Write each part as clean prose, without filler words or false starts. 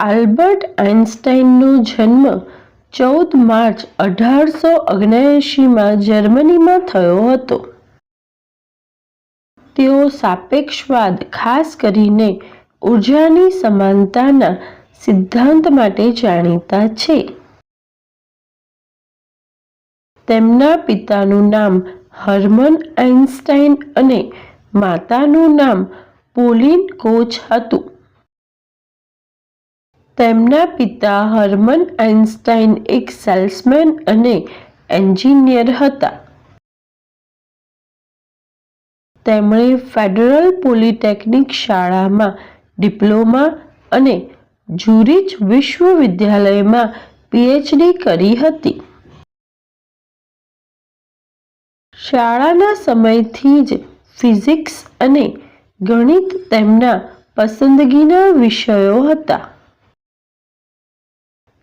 Albert આઇન્સ્ટાઈનનો જન્મ 14 March 1879માં જર્મનીમાં થયો હતો. તેઓ સાપેક્ષવાદ, ખાસ કરીને ઊર્જાની સમાનતાના સિદ્ધાંત માટે જાણીતા છે. તેમના પિતાનું નામ હર્મન આઇન્સ્ટાઈન અને માતાનું નામ પોલિન કોચ હતું. તેમના પિતા હર્મન આઇન્સ્ટાઈન એક સેલ્સમેન અને એન્જિનિયર હતા. તેમણે ફેડરલ પોલિટેકનિક શાળામાં ડિપ્લોમા અને ઝુરિચ વિશ્વવિદ્યાલયમાં પીએચડી કરી હતી. શાળાના સમયથી જ ફિઝિક્સ અને ગણિત તેમના પસંદગીના વિષયો હતા.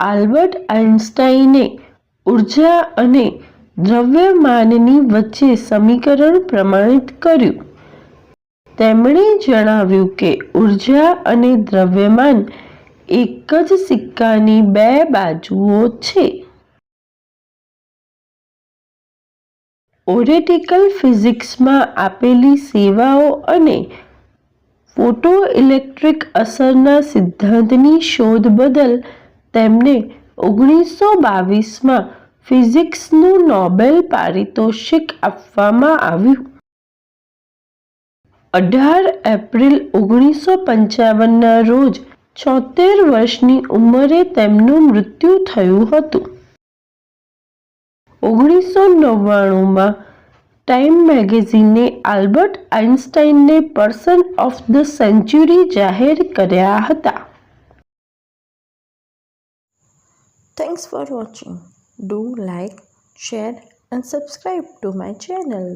આલ્બર્ટ આઇન્સ્ટાઈને ઊર્જા અને દ્રવ્યમાનની વચ્ચે સમીકરણ પ્રમાણિત કર્યું. તેમણે જણાવ્યું કે ઊર્જા અને દ્રવ્યમાન એક જ સિક્કાની બે બાજુઓ છે. ઓરેટિકલ ફિઝિક્સમાં આપેલી સેવાઓ અને ફોટોઇલેક્ટ્રિક અસરના સિદ્ધાંતની શોધ બદલ તેમને 1922માં ફિઝિક્સનું નોબેલ પારિતોષિક આપવામાં આવ્યું. 18 એપ્રિલ 1955ના રોજ 76 વર્ષની ઉંમરે તેમનું મૃત્યુ થયું હતું. 1999માં ટાઈમ મેગેઝિને આલ્બર્ટ આઇન્સ્ટાઈનને પર્સન ઓફ ધ સેન્ચુરી જાહેર કર્યા હતા. Thanks for watching. Do like, share and subscribe to my channel.